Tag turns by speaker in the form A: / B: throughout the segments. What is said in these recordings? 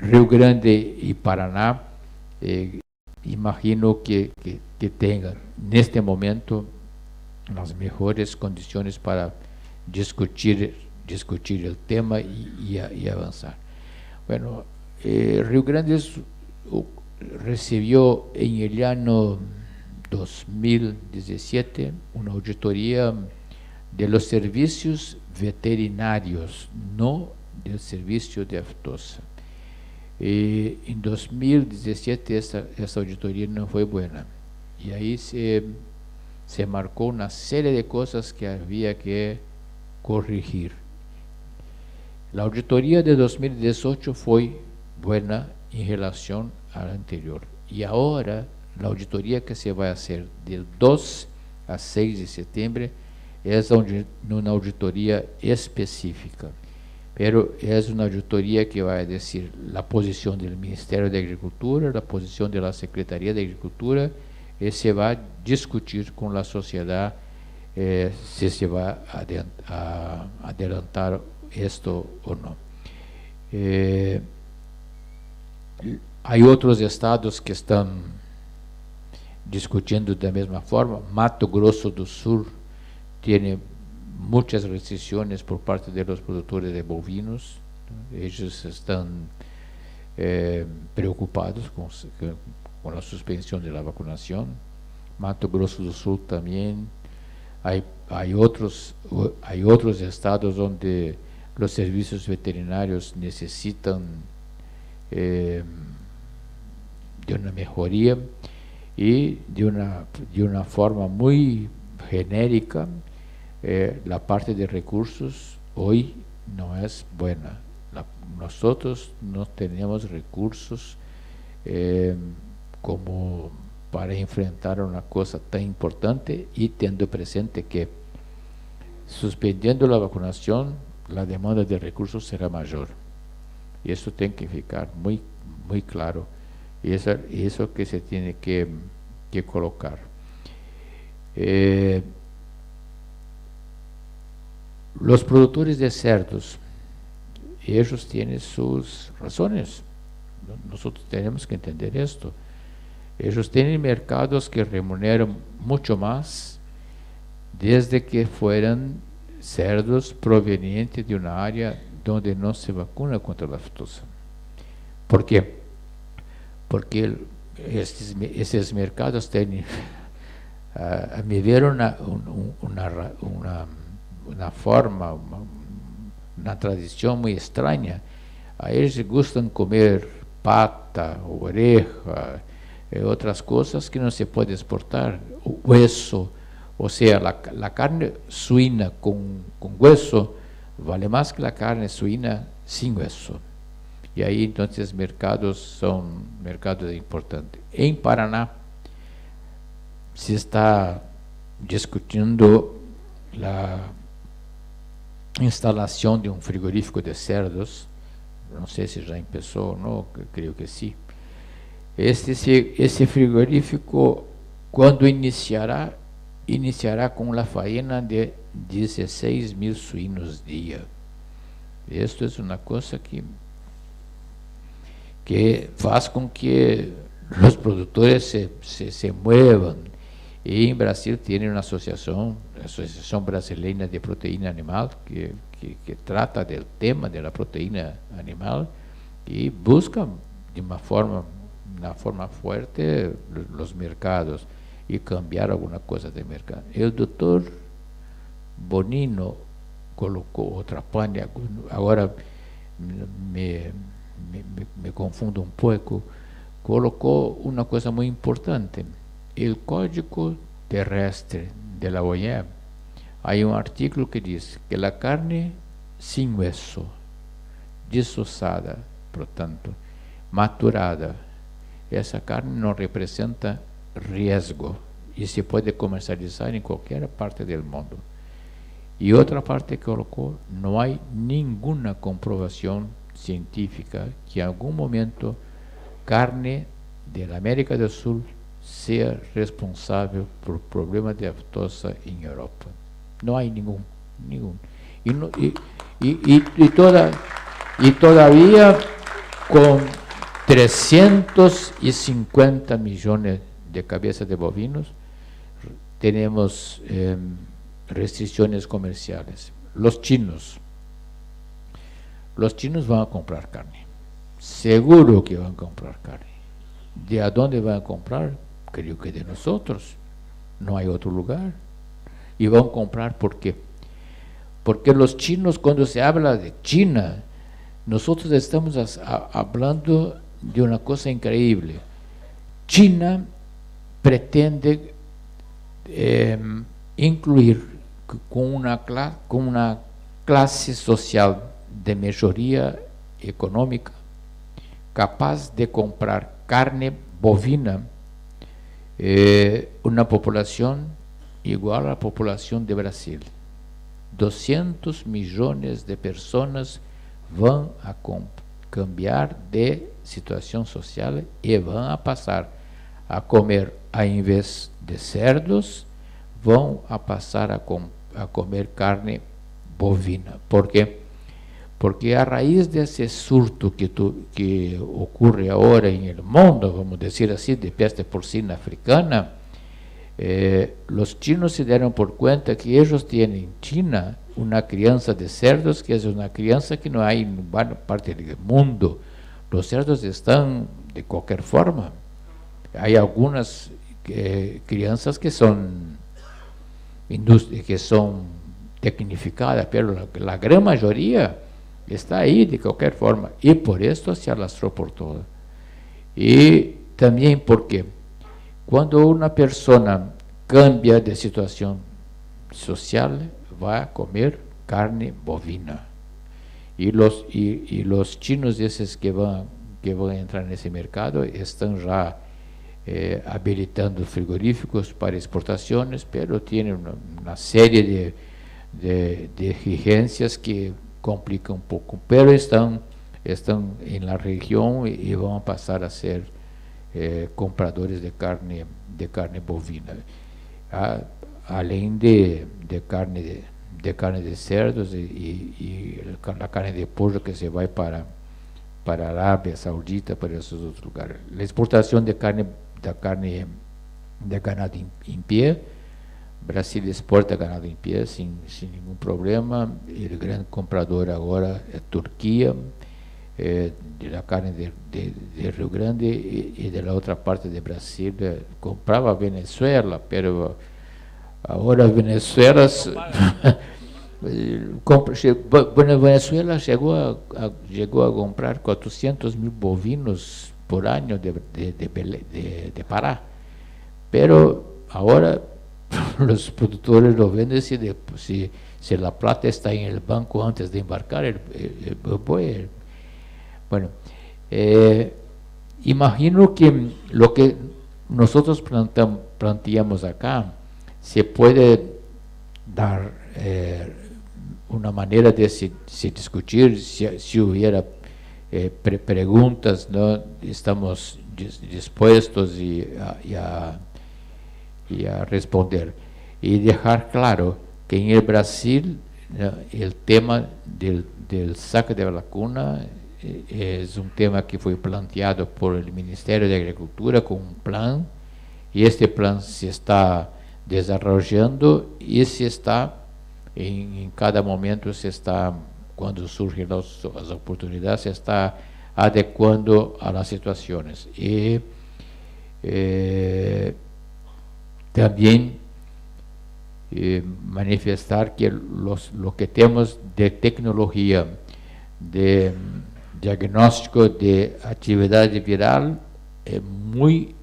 A: Rio Grande y Paraná, imagino que tengan en este momento las mejores condiciones para discutir el tema y avanzar. Bueno, Rio Grande recibió en el año 2017 una auditoría de los servicios veterinarios, no del servicio de aftosa. En 2017 esa auditoría no fue buena, y ahí se marcó una serie de cosas que había que corregir. La auditoría de 2018 fue buena en relación a la anterior, y ahora la auditoría que se va a hacer del 2 a 6 de septiembre es una auditoría específica, pero es una auditoría que va a decir la posición del Ministerio de Agricultura, la posición de la Secretaría de Agricultura, y se va a discutir con la sociedad si se va a adelantar esto o no. Hay otros estados que están discutiendo de la misma forma. Mato Grosso do Sul tiene muchas restricciones por parte de los productores de bovinos. Ellos están preocupados con la suspensión de la vacunación. Mato Grosso do Sul también. Hay otros estados donde los servicios veterinarios necesitan de una mejoría, y de una forma muy genérica. La parte de recursos hoy no es buena. Nosotros no tenemos recursos como para enfrentar una cosa tan importante, y teniendo presente que suspendiendo la vacunación, la demanda de recursos será mayor. Y eso tiene que ficar muy, muy claro. Y eso que se tiene que colocar. Los productores de cerdos, ellos tienen sus razones. Nosotros tenemos que entender esto. Ellos tienen mercados que remuneran mucho más desde que fueran cerdos provenientes de una área donde no se vacuna contra la aftosa. ¿Por qué? Porque esses mercados tienen me dieron una forma, una tradición muy extraña. A ellos les gustan comer pata, oreja, otras cosas que no se puede exportar, hueso. O sea, la carne suina con hueso vale más que la carne suina sin hueso. Y ahí entonces mercados son mercados importantes. En Paraná se está discutiendo la instalación de un frigorífico de cerdos. No sé si ya empezó o no, creo que sí. Ese frigorífico, cuando iniciará con la faena de 16.000 suínos día. Esto es una cosa que hace con que los productores se muevan. Y en Brasil tiene una asociación brasileña de proteína animal que trata del tema de la proteína animal y busca de una forma fuerte los mercados y cambiar alguna cosa de mercado. El doctor Bonino colocó otra página, ahora me confundo un poco, colocó una cosa muy importante. El Código Terrestre de la OIM, hay un artículo que dice que la carne sin hueso, desossada, por tanto, maturada, esa carne no representa riesgo y se puede comercializar en cualquier parte del mundo. Y otra parte que colocó, no hay ninguna comprobación científica que en algún momento carne de la América del Sur sea responsable por problemas de aftosa en Europa. No hay ningún. Y todavía con 350 millones de cabezas de bovinos, tenemos restricciones comerciales. Los chinos van a comprar carne, seguro que van a comprar carne. ¿De a dónde van a comprar? Creo que de nosotros, no hay otro lugar. Y van a comprar, ¿por qué? Porque los chinos, cuando se habla de China, nosotros estamos hablando de una cosa increíble. China pretende incluir con una clase social de mayoría económica capaz de comprar carne bovina, una población igual a la población de Brasil. 200 millones de personas van a cambiar de situación social y van a pasar a comer, a invés de cerdos, van a pasar a comer carne bovina. ¿Por qué? Porque a raíz de ese surto que ocurre ahora en el mundo, vamos a decir así, de peste porcina africana, los chinos se dieron por cuenta que ellos tienen en China una crianza de cerdos que es una crianza que no hay en ninguna parte del mundo. Los cerdos están de cualquier forma. Hay algunas crianzas que son tecnificadas, pero la gran mayoría está ahí de cualquier forma, y por esto se alastró por todo. Y también porque cuando una persona cambia de situación social, va a comer carne bovina. Y los chinos esos que van a entrar en ese mercado están ya habilitando frigoríficos para exportaciones, pero tienen una serie de exigencias que complican un poco, pero están en la región y van a pasar a ser compradores de carne bovina, além de carne de cerdos y la carne de pollo que se va para Arábia Saudita, para esos otros lugares. La exportación de carne de ganado en pie, Brasil exporta ganado en pie sin ningún problema. El gran comprador ahora es Turquía, de la carne de Rio Grande, y de la otra parte de Brasil compraba Venezuela, pero ahora Venezuela Venezuela llegó a comprar 400.000 bovinos por año de Pará, pero ahora los productores lo venden si la plata está en el banco antes de embarcar bueno, imagino que lo que nosotros planteamos acá se puede dar una manera de se discutir, si hubiera preguntas, ¿no? Estamos dispuestos a responder y dejar claro que en el Brasil el tema del saque de vacuna es un tema que fue planteado por el Ministerio de Agricultura con un plan, y este plan se está desarrollando y se está en cada momento, cuando surgen las oportunidades, se está adecuando a las situaciones. Y también manifestar que lo que tenemos de tecnología, de diagnóstico de actividad viral, es muy,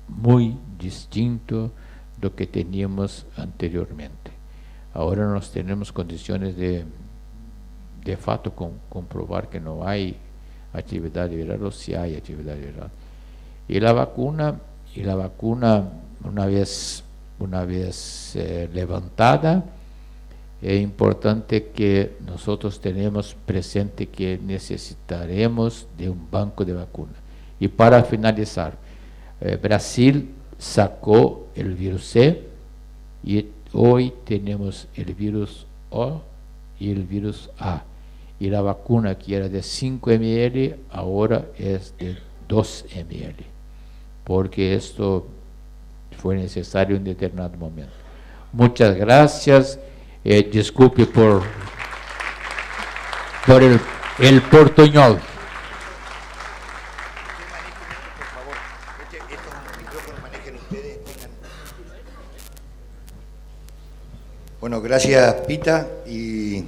A: muy distinto do que teníamos anteriormente. Ahora nos tenemos condiciones de fato comprobar que no hay actividad viral, o si hay actividad viral. Y la vacuna, una vez levantada, es importante que nosotros tenemos presente que necesitaremos de un banco de vacuna. Y para finalizar, Brasil sacó el virus C y hoy tenemos el virus O y el virus A. y la vacuna que era de 5 ml ahora es de 2 ml, porque esto fue necesario en determinado momento. Muchas gracias, disculpe por el portuñol.
B: Bueno, gracias Pita, y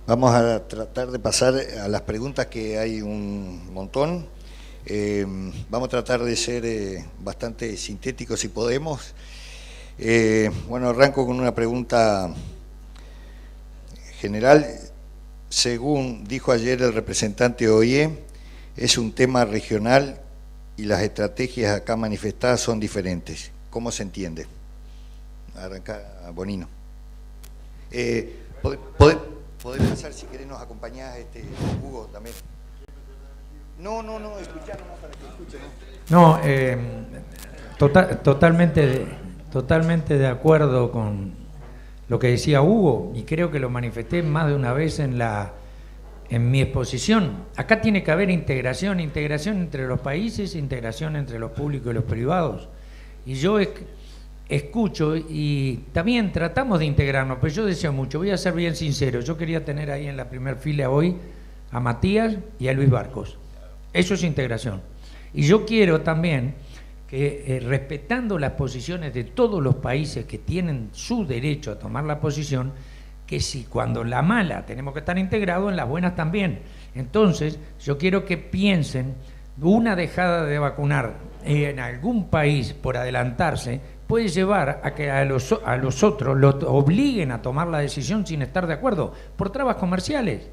B: vamos a tratar de pasar a las preguntas, que hay un montón. Vamos a tratar de ser bastante sintéticos si podemos. Bueno, arranco con una pregunta general. Según dijo ayer el representante OIE, es un tema regional y las estrategias acá manifestadas son diferentes. ¿Cómo se entiende? Arranca Bonino. ¿Podés pasar, si querés, nos acompañás, Hugo, también? No, escuchá nomás para que escuchen.
C: No, totalmente de acuerdo con lo que decía Hugo, y creo que lo manifesté más de una vez en mi exposición. Acá tiene que haber integración entre los países, integración entre los públicos y los privados. Y yo escucho y también tratamos de integrarnos, pero yo decía mucho, voy a ser bien sincero, yo quería tener ahí en la primera fila hoy a Matías y a Luis Barcos. Eso es integración. Y yo quiero también que, respetando las posiciones de todos los países que tienen su derecho a tomar la posición, que si cuando en la mala tenemos que estar integrados, en las buenas también. Entonces, yo quiero que piensen, una dejada de vacunar en algún país por adelantarse puede llevar a que a los otros los obliguen a tomar la decisión sin estar de acuerdo, por trabas comerciales.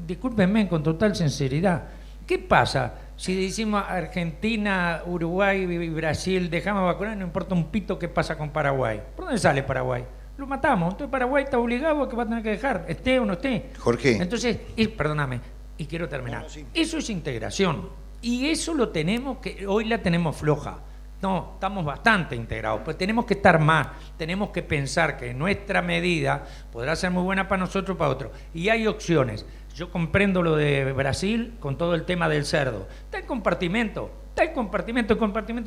C: Discúlpenme con total sinceridad. ¿Qué pasa si decimos Argentina, Uruguay y Brasil dejamos vacunar, no importa un pito qué pasa con Paraguay? ¿Por dónde sale Paraguay? Lo matamos. Entonces Paraguay está obligado a que va a tener que dejar, esté o no esté.
B: Jorge.
C: Entonces, perdóname, y quiero terminar.
B: No, sí.
C: Eso es integración. Y eso lo tenemos, que hoy la tenemos floja. No, estamos bastante integrados, pero tenemos que estar más, tenemos que pensar que nuestra medida podrá ser muy buena para nosotros o para otros. Y hay opciones. Yo comprendo lo de Brasil con todo el tema del cerdo. Está el compartimento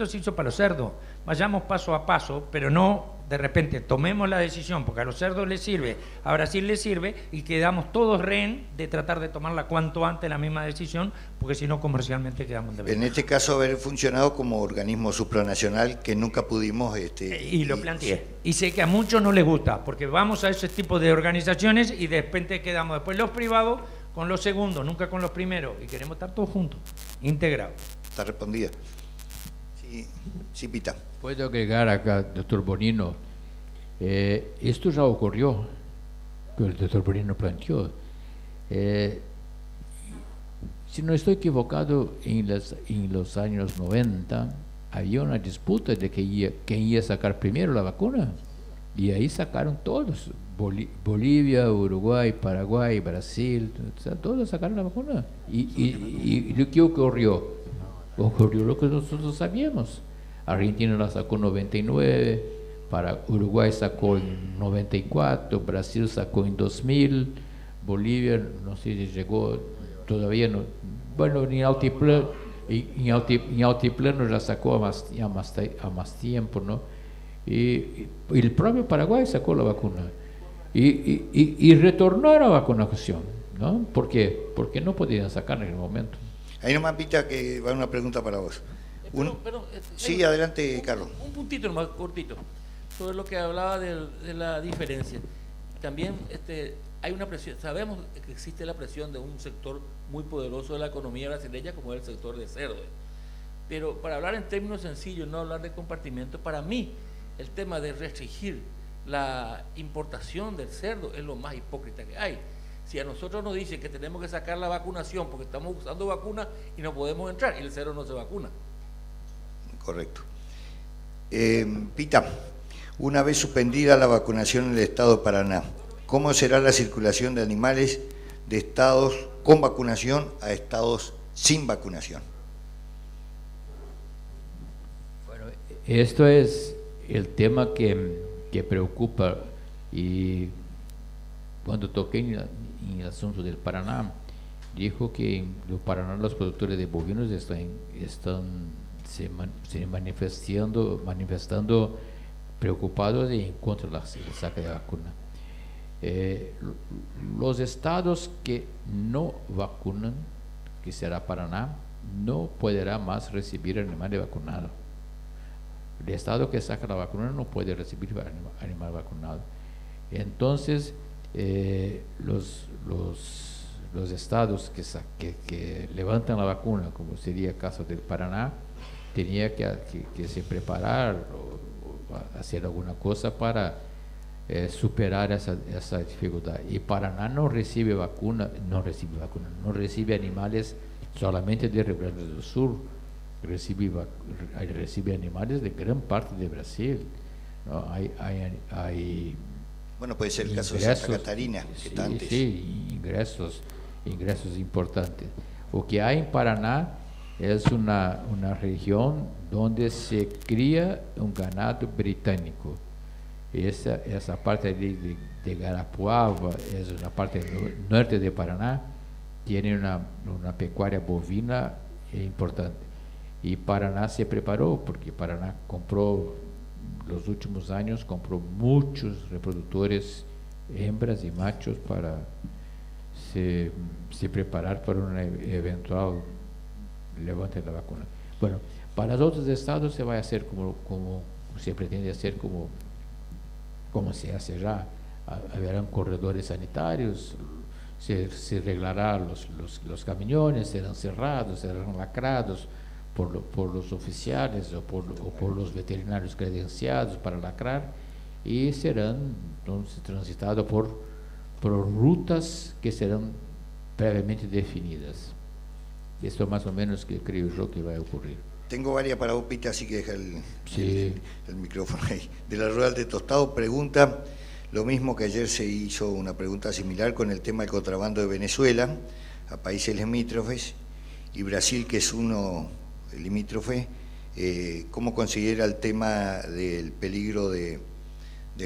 C: se hizo para los cerdos. Vayamos paso a paso, pero no de repente tomemos la decisión, porque a los cerdos les sirve, a Brasil les sirve, y quedamos todos rehén de tratar de tomarla cuanto antes la misma decisión, porque si no comercialmente quedamos de
B: En este caso haber funcionado como organismo supranacional que nunca pudimos...
C: y lo planteé. Y sé que a muchos no les gusta, porque vamos a ese tipo de organizaciones y de repente quedamos después los privados con los segundos, nunca con los primeros, y queremos estar todos juntos, integrados.
B: Está respondida. Sí, Pita.
A: Puedo agregar acá, doctor Bonino, esto ya ocurrió, que el doctor Bonino planteó. Si no estoy equivocado, en los años 90 había una disputa de quién iba a sacar primero la vacuna, y ahí sacaron todos, Bolivia, Uruguay, Paraguay, Brasil, todos sacaron la vacuna. ¿Y qué ocurrió? Ocurrió lo que nosotros sabíamos. Argentina la sacó en 99, Uruguay sacó en 94, Brasil sacó en 2000, Bolivia no sé si llegó todavía, no, bueno, en altiplano ya sacó a más tiempo, ¿no? Y el propio Paraguay sacó la vacuna y retornó a la vacunación, ¿no? ¿Por qué? Porque no podían sacar en el momento.
B: Ahí nomás, Pita, que va una pregunta para vos. Sí, adelante, Carlos.
D: Un puntito nomás, cortito, sobre lo que hablaba de la diferencia. También hay una presión, sabemos que existe la presión de un sector muy poderoso de la economía brasileña, como es el sector de cerdo. Pero para hablar en términos sencillos, no hablar de compartimento, para mí el tema de restringir la importación del cerdo es lo más hipócrita que hay. Si a nosotros nos dicen que tenemos que sacar la vacunación porque estamos usando vacunas y no podemos entrar, y el cerdo no se vacuna.
B: Correcto. Pita, una vez suspendida la vacunación en el estado de Paraná, ¿cómo será la circulación de animales de estados con vacunación a estados sin vacunación?
A: Bueno, esto es el tema que preocupa, y cuando toqué en el asunto del Paraná, dijo que en Paraná los productores de bovinos están se manifestando preocupados en contra de la saca de vacuna. Los estados que no vacunan, que será Paraná, no podrá más recibir animales vacunados. El estado que saca la vacuna no puede recibir animal vacunado. Entonces, los estados que levantan la vacuna, como sería el caso del Paraná, tenía que se preparar o hacer alguna cosa para superar esa dificultad. Y Paraná no recibe animales solamente de Rio Grande do Sul, recibe animales de gran parte de Brasil, ¿no? Hay
B: bueno, puede ser el caso de Santa Catarina, que está antes.
A: Sí, ingresos importantes. Lo que hay en Paraná es una región donde se cría un ganado británico. Esa parte de Garapuava es una parte norte de Paraná, tiene una pecuaria bovina importante. Y Paraná se preparó, porque Paraná compró, los últimos años, compró muchos reproductores, hembras y machos, para se preparar para un eventual levante de la vacuna. Bueno, para los otros estados se va a hacer como se pretende hacer, como se hace ya. Habrán corredores sanitarios, se arreglará los camiones, serán cerrados, serán lacrados por los oficiales o por los veterinarios credenciados para lacrar, y serán entonces transitados por rutas que serán previamente definidas. Esto más o menos que creo yo que va a ocurrir.
B: Tengo varias para vos, Pita, así que deja el micrófono ahí. De la Rural de Tostado pregunta lo mismo que ayer se hizo una pregunta similar con el tema del contrabando de Venezuela a países limítrofes, y Brasil, que es uno limítrofe. ¿Cómo considera el tema del peligro del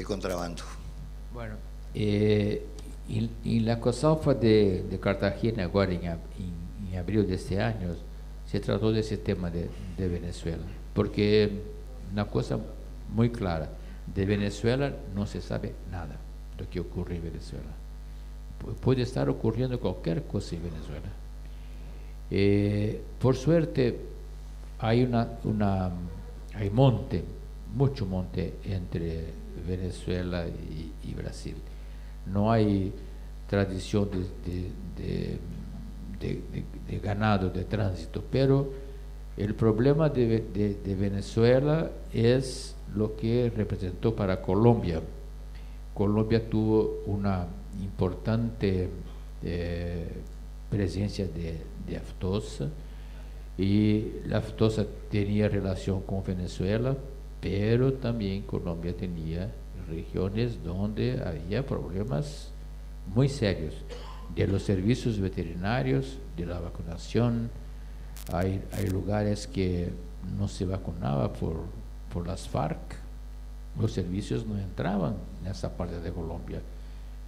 B: contrabando?
A: Bueno, en la COSALFA de Cartagena, ahora en abril de este año, se trató de ese tema de Venezuela, porque una cosa muy clara: de Venezuela no se sabe nada de lo que ocurre en Venezuela. Puede estar ocurriendo cualquier cosa en Venezuela. Por suerte, hay mucho monte entre Venezuela y Brasil. No hay tradición de ganado, de tránsito, pero el problema de Venezuela es lo que representó para Colombia. Colombia tuvo una importante presencia de aftosa, y la aftosa tenía relación con Venezuela, pero también Colombia tenía regiones donde había problemas muy serios de los servicios veterinarios, de la vacunación. Hay lugares que no se vacunaba por las FARC, los servicios no entraban en esa parte de Colombia,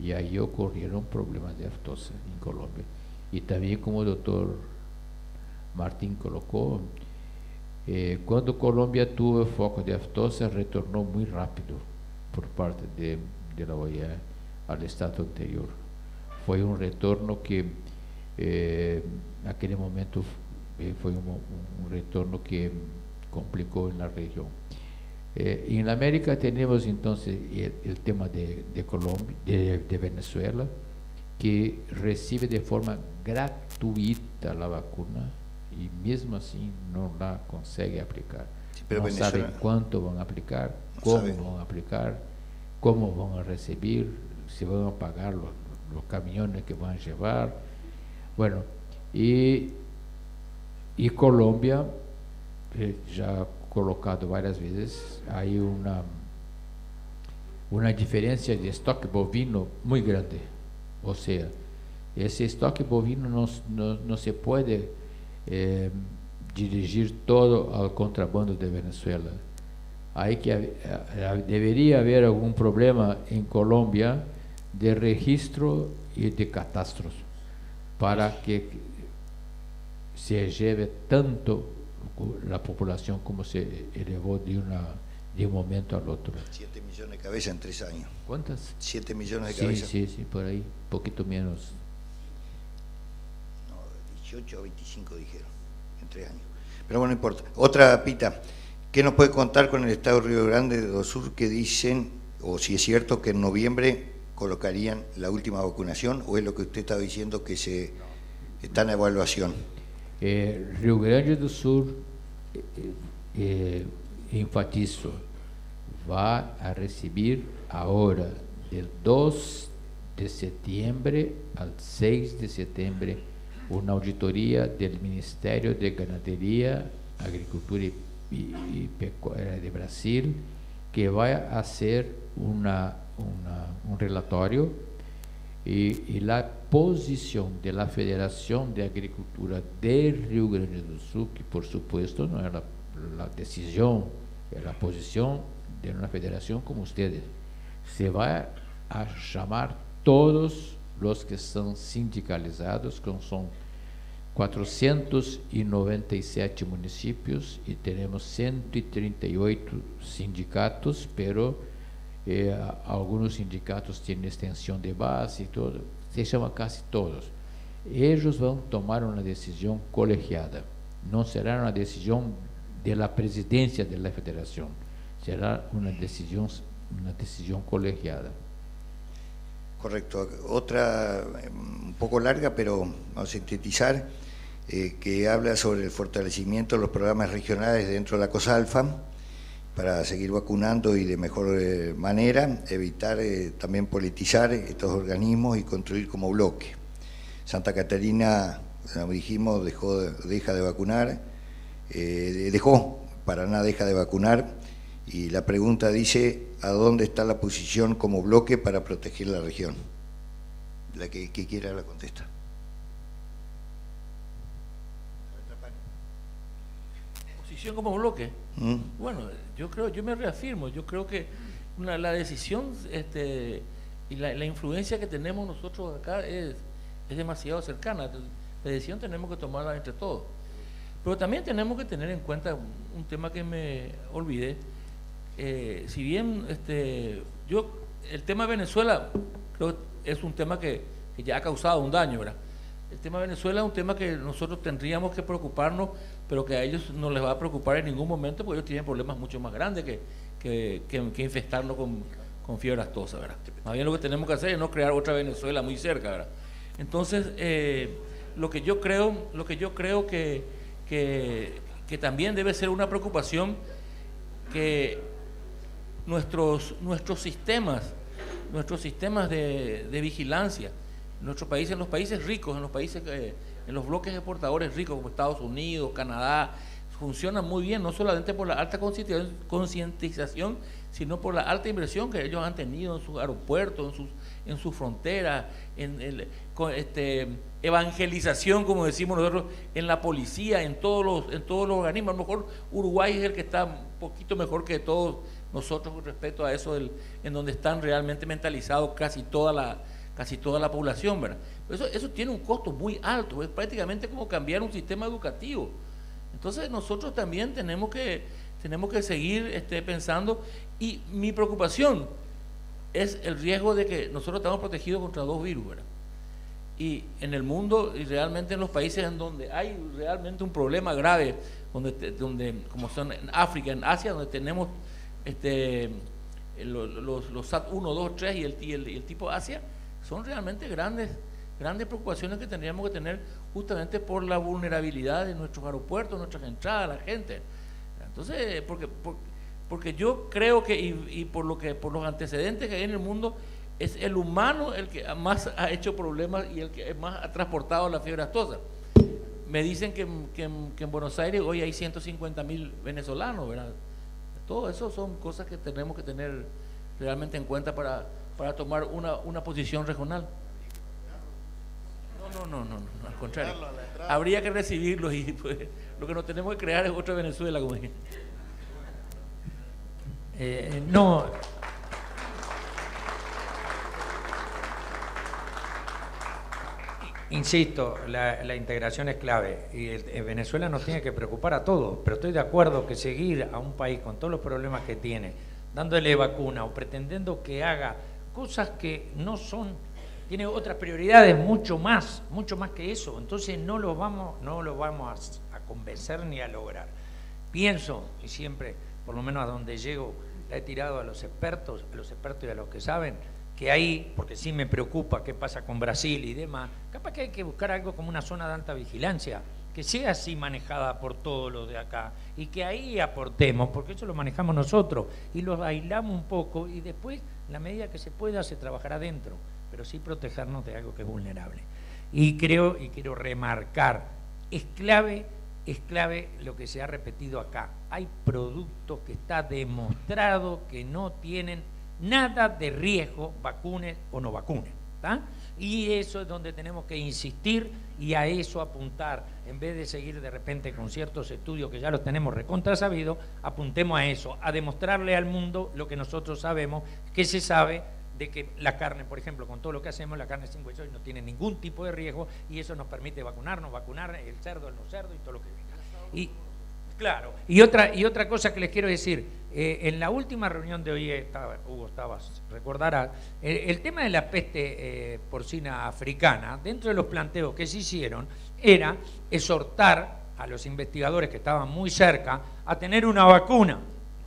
A: y ahí ocurrieron problemas de aftosa en Colombia. Y también, como el doctor Martín colocó, cuando Colombia tuvo foco de aftosa, retornó muy rápido por parte de la OIE al estado anterior. Fue un retorno que en aquel momento fue un retorno que complicó en la región. En la América tenemos entonces el tema de Colombia, de Venezuela, que recibe de forma gratuita la vacuna, y mismo así no la consegue aplicar. Sí, pero no saben cuánto van a aplicar, cómo van a aplicar, cómo van a recibir, si van a pagar los camiones que van a llevar. Bueno, y Colombia, ya colocado varias veces, hay una diferencia de estoque bovino muy grande. O sea, ese estoque bovino no se puede dirigir todo al contrabando de Venezuela. Debería haber algún problema en Colombia de registro y de catastros, para que se lleve tanto la población como se elevó de un momento al otro.
B: 7 millones de cabezas en 3 años.
A: ¿Cuántas?
B: 7 millones de
A: Sí,
B: cabezas.
A: sí, por ahí, poquito menos.
B: No, 18 o 25 dijeron, en 3 años. Pero bueno, no importa. Otra, Pita, ¿qué nos puede contar con el Estado de Río Grande do Sur que dicen, o si es cierto que en noviembre colocarían la última vacunación, o es lo que usted estaba diciendo que se está en evaluación?
A: Rio Grande do Sur, enfatizo, va a recibir ahora, del 2 de septiembre al 6 de septiembre, una auditoría del Ministerio de Ganadería, Agricultura y Pecuaria de Brasil, que va a hacer un relatorio y la posición de la Federación de Agricultura de Rio Grande do Sul, que por supuesto no es la decisión, es la posición de una federación como ustedes, se va a llamar todos los que son sindicalizados, que son 497 municipios y tenemos 138 sindicatos, pero algunos sindicatos tienen extensión de base y todo, se llama casi todos. Ellos van a tomar una decisión colegiada, no será una decisión de la presidencia de la federación, será una decisión colegiada.
B: Correcto. Otra, un poco larga, pero vamos a sintetizar, que habla sobre el fortalecimiento de los programas regionales dentro de la COSALFA para seguir vacunando y de mejor manera, evitar también politizar estos organismos y construir como bloque. Santa Catarina, como dijimos, deja de vacunar, Paraná deja de vacunar, y la pregunta dice, ¿a dónde está la posición como bloque para proteger la región? La que quiera la contesta.
D: ¿Posición como bloque? Bueno, yo me reafirmo, yo creo que la decisión y la influencia que tenemos nosotros acá es demasiado cercana. La decisión tenemos que tomarla entre todos. Pero también tenemos que tener en cuenta un tema que me olvidé. Si bien el tema de Venezuela creo que es un tema que ya ha causado un daño, ¿verdad? El tema de Venezuela es un tema que nosotros tendríamos que preocuparnos, pero que a ellos no les va a preocupar en ningún momento, porque ellos tienen problemas mucho más grandes que infestarnos con fiebre aftosa, ¿verdad? Más bien lo que tenemos que hacer es no crear otra Venezuela muy cerca, ¿verdad? Entonces, lo que yo creo que también debe ser una preocupación, que nuestros sistemas de vigilancia en nuestros países, en los países ricos, en los bloques exportadores ricos como Estados Unidos, Canadá, funcionan muy bien, no solamente por la alta concientización, sino por la alta inversión que ellos han tenido en sus aeropuertos, en sus fronteras, evangelización, como decimos nosotros, en la policía, en todos los organismos. A lo mejor Uruguay es el que está un poquito mejor que todos nosotros con respecto a eso, en donde están realmente mentalizados casi toda la población, ¿verdad? Pero eso tiene un costo muy alto, es prácticamente como cambiar un sistema educativo. Entonces nosotros también tenemos que seguir pensando, y mi preocupación es el riesgo de que nosotros estamos protegidos contra 2 virus, ¿verdad? Y en el mundo, y realmente en los países en donde hay realmente un problema grave, donde como son en África, en Asia, donde tenemos los SAT 1, 2, 3 y el tipo Asia, son realmente grandes preocupaciones que tendríamos que tener, justamente por la vulnerabilidad de nuestros aeropuertos, nuestras entradas, la gente. Entonces, porque yo creo que, y por los antecedentes que hay en el mundo, es el humano el que más ha hecho problemas y el que más ha transportado la fiebre aftosa. Me dicen que en Buenos Aires hoy hay 150.000 venezolanos, ¿verdad? Todo eso son cosas que tenemos que tener realmente en cuenta para tomar una posición regional. No, al contrario. Habría que recibirlos, y pues, lo que nos tenemos que crear es otra Venezuela, como dije.
C: No. Insisto, la integración es clave y Venezuela nos tiene que preocupar a todos, pero estoy de acuerdo que seguir a un país con todos los problemas que tiene, dándole vacuna o pretendiendo que haga cosas que no son, tiene otras prioridades mucho más que eso, entonces no lo vamos a convencer ni a lograr. Pienso, y siempre, por lo menos a donde llego, la he tirado a los expertos y a los que saben, que ahí, porque sí me preocupa qué pasa con Brasil y demás, capaz que hay que buscar algo como una zona de alta vigilancia, que sea así manejada por todos los de acá, y que ahí aportemos, porque eso lo manejamos nosotros, y los aislamos un poco, y después, en la medida que se pueda, se trabajará dentro, pero sí protegernos de algo que es vulnerable. Y quiero remarcar, es clave lo que se ha repetido acá, hay productos que está demostrado que no tienen nada de riesgo, vacunes o no vacunes, ¿tá? Y eso es donde tenemos que insistir y a eso apuntar, en vez de seguir de repente con ciertos estudios que ya los tenemos recontrasabidos, apuntemos a eso, a demostrarle al mundo lo que nosotros sabemos, que se sabe de que la carne, por ejemplo, con todo lo que hacemos, la carne sin hueso no tiene ningún tipo de riesgo y eso nos permite vacunar el cerdo, el no cerdo y todo lo que venga. Y claro, y otra cosa que les quiero decir, en la última reunión de hoy, Hugo, recordarás, el tema de la peste porcina africana, dentro de los planteos que se hicieron, era exhortar a los investigadores que estaban muy cerca a tener una vacuna,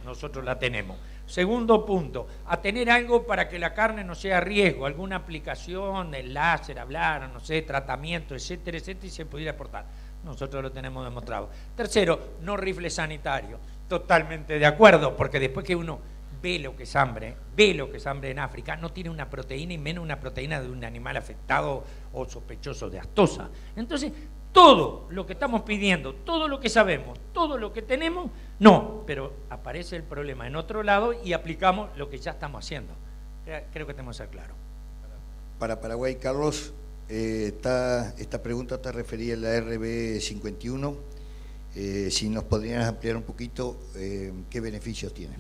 C: nosotros la tenemos. Segundo punto, a tener algo para que la carne no sea riesgo, alguna aplicación, el láser, hablar, no sé, tratamiento, etcétera, etcétera, y se pudiera aportar. Nosotros lo tenemos demostrado. Tercero, no rifle sanitario. Totalmente de acuerdo, porque después que uno ve lo que es hambre en África, no tiene una proteína y menos una proteína de un animal afectado o sospechoso de aftosa. Entonces, todo lo que estamos pidiendo, todo lo que sabemos, todo lo que tenemos, no, pero aparece el problema en otro lado y aplicamos lo que ya estamos haciendo. Creo que tenemos que ser claros.
B: Para Paraguay, Carlos, esta pregunta está referida a la RB 51. Si nos podrían ampliar un poquito qué beneficios tiene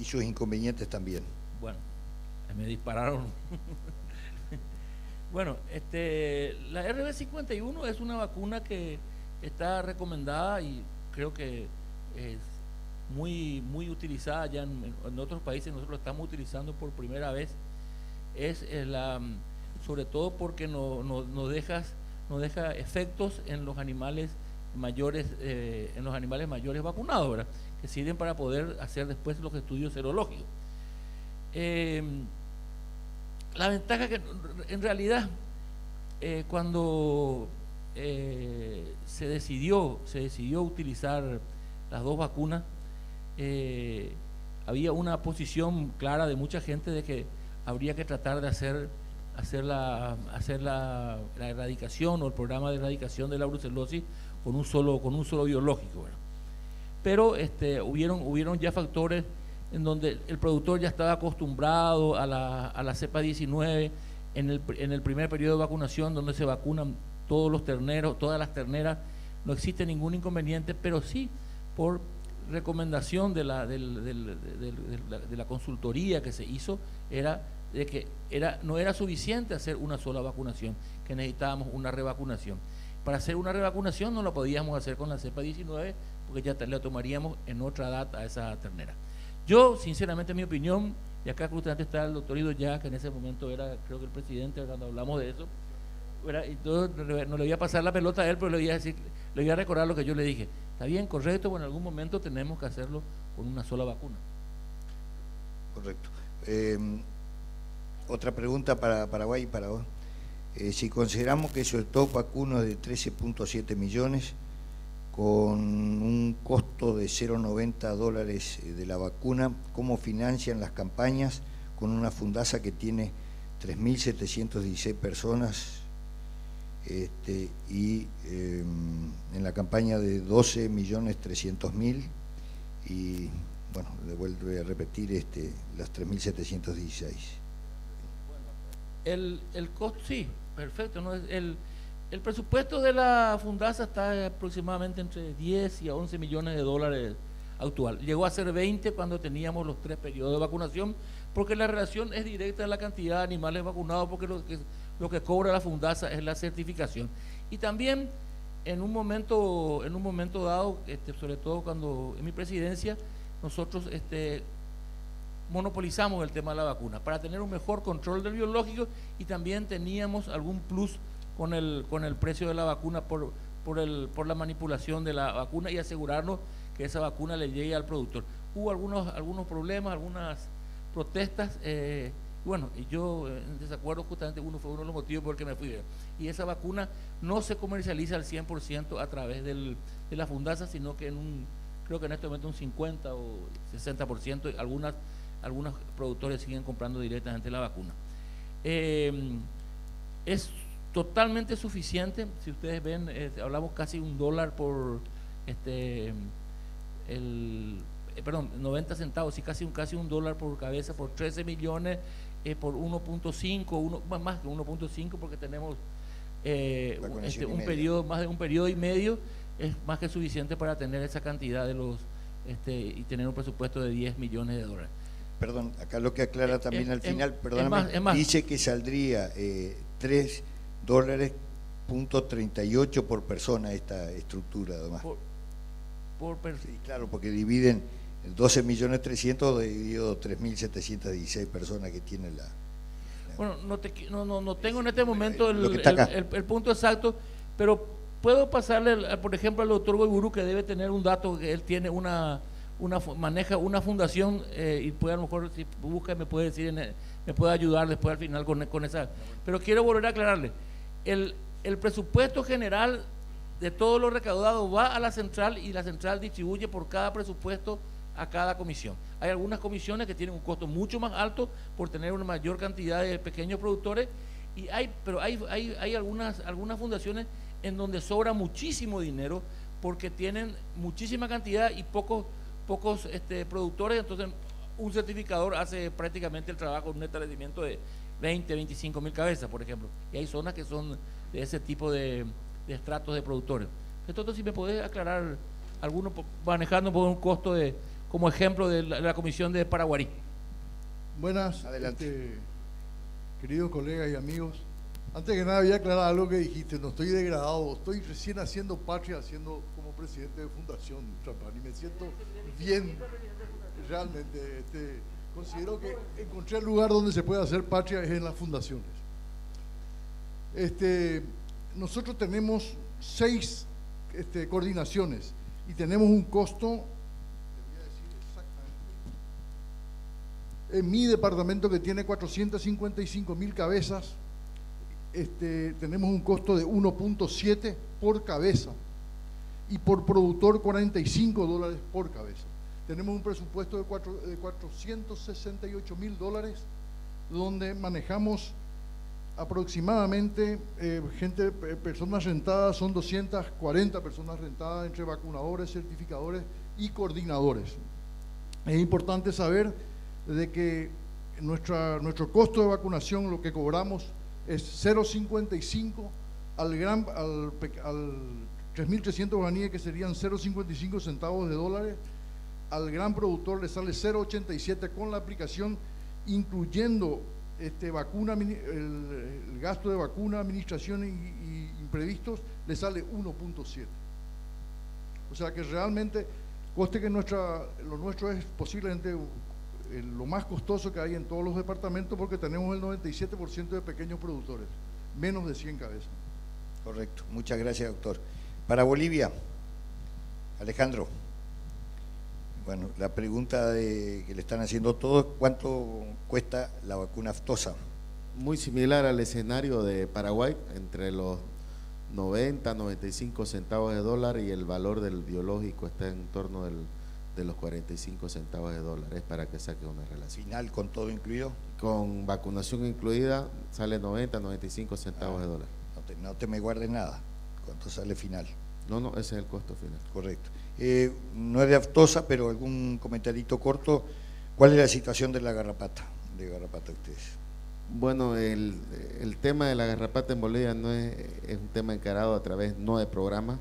B: y sus inconvenientes también.
D: Bueno, me dispararon. Bueno, la RB 51 es una vacuna que está recomendada y creo que es muy utilizada ya en otros países. Nosotros lo estamos utilizando por primera vez. Sobre todo porque no deja efectos en los animales mayores, vacunados, ¿verdad? Que sirven para poder hacer después los estudios serológicos. La ventaja que en realidad cuando se decidió utilizar las dos vacunas, había una posición clara de mucha gente de que habría que tratar de hacer la erradicación o el programa de erradicación de la brucelosis con un solo biológico, ¿verdad? Pero hubieron ya factores en donde el productor ya estaba acostumbrado a la cepa 19 en el primer periodo de vacunación, donde se vacunan todos los terneros, todas las terneras, no existe ningún inconveniente, pero sí por recomendación de la consultoría que se hizo, era de que no era suficiente hacer una sola vacunación, que necesitábamos una revacunación. Para hacer una revacunación no lo podíamos hacer con la cepa 19 porque ya la tomaríamos en otra edad a esa ternera. Yo, sinceramente, en mi opinión, y acá justamente está el doctor Ido Ya, que en ese momento era, creo que el presidente, cuando hablamos de eso, entonces no le voy a pasar la pelota a él, pero le voy a recordar lo que yo le dije. Está bien, correcto, pero en algún momento tenemos que hacerlo con una sola vacuna.
B: Correcto. Otra pregunta para Paraguay y para vos. Si consideramos que su stock vacuno es de 13.7 millones, con un costo de $0.90 de la vacuna, ¿cómo financian las campañas con una fundaza que tiene 3.716 personas y en la campaña de 12.300.000 y, bueno, le vuelvo a repetir las 3.716?
D: El costo, sí, perfecto, ¿no? El presupuesto de la fundaza está aproximadamente entre 10 y 11 millones de dólares actual. Llegó a ser 20 cuando teníamos los 3 periodos de vacunación, porque la relación es directa en la cantidad de animales vacunados, porque lo que cobra la Fundasa es la certificación. Y también en un momento dado, sobre todo cuando en mi presidencia, nosotros monopolizamos el tema de la vacuna para tener un mejor control del biológico, y también teníamos algún plus con el precio de la vacuna por la manipulación de la vacuna y asegurarnos que esa vacuna le llegue al productor. Hubo algunos problemas, algunas protestas, bueno, y yo en desacuerdo, justamente fue uno de los motivos por el que me fui. Y esa vacuna no se comercializa al 100% a través de la Fundasa, sino que creo que en este momento un 50 o 60%, algunos productores siguen comprando directamente la vacuna. Es totalmente suficiente. Si ustedes ven, hablamos casi $1 por 90 centavos, sí, casi $1 por cabeza, por 13 millones, por 1.5, más que 1.5, porque tenemos más de un periodo y medio, es más que suficiente para tener esa cantidad y tener un presupuesto de $10 millones.
B: Perdón, acá lo que aclara también al final, perdóname, dice que saldría $3.38 por persona esta estructura, además. Sí, claro, porque dividen 12.300.000 dividido 3.716 personas que tienen la...
D: Bueno, no tengo en este momento el punto exacto, pero puedo pasarle, por ejemplo, al doctor Goiburu, que debe tener un dato, que él tiene maneja una fundación, y puede, a lo mejor, si busca, me puede decir, me puede ayudar después al final con esa. Pero quiero volver a aclararle, el presupuesto general de todo lo recaudado va a la central, y la central distribuye por cada presupuesto a cada comisión. Hay algunas comisiones que tienen un costo mucho más alto por tener una mayor cantidad de pequeños productores, pero hay algunas fundaciones en donde sobra muchísimo dinero porque tienen muchísima cantidad y pocos productores. Entonces un certificador hace prácticamente el trabajo en un establecimiento de 25 mil cabezas, por ejemplo, y hay zonas que son de ese tipo de estratos de productores. Entonces, si me podés aclarar alguno, manejando por un costo como ejemplo de la comisión de Paraguarí.
E: Buenas,
B: adelante.
E: Queridos colegas y amigos. Antes que nada voy a aclarar algo que dijiste. No estoy degradado, estoy recién haciendo patria, haciendo como presidente de Fundación Trapani, y me siento bien. Realmente considero que encontré el lugar donde se puede hacer patria es en las fundaciones. Nosotros tenemos 6 coordinaciones y tenemos un costo, le voy a decir exactamente, en mi departamento, que tiene 455.000 cabezas, tenemos un costo de 1.7 por cabeza, y por productor $45 por cabeza. Tenemos un presupuesto de $468.000, donde manejamos aproximadamente personas rentadas, son 240 personas rentadas entre vacunadores, certificadores y coordinadores. Es importante saber de que nuestro costo de vacunación, lo que cobramos es 0.55 al 3.300 guaraníes, que serían 0.55 centavos de dólares. Al gran productor le sale 0.87 con la aplicación, incluyendo el gasto de vacuna, administración y imprevistos, le sale 1.7. O sea que realmente, coste que lo nuestro es posiblemente lo más costoso que hay en todos los departamentos, porque tenemos el 97% de pequeños productores, menos de 100 cabezas.
B: Correcto, muchas gracias, doctor. Para Bolivia, Alejandro. Bueno, la pregunta que le están haciendo todos, ¿cuánto cuesta la vacuna aftosa?
F: Muy similar al escenario de Paraguay, entre los 90, 95 centavos de dólar, y el valor del biológico está en torno de los 45 centavos de dólares, para que saque una relación.
B: ¿Final con todo incluido?
F: Con vacunación incluida sale 90, 95 centavos de dólar.
B: No te me guardes nada. ¿Cuánto sale final?
F: No, ese es el costo final.
B: Correcto. No es de aftosa, pero algún comentarito corto. ¿Cuál es la situación de la garrapata? Ustedes.
F: Bueno, el tema de la garrapata en Bolivia no es un tema encarado a través no de programas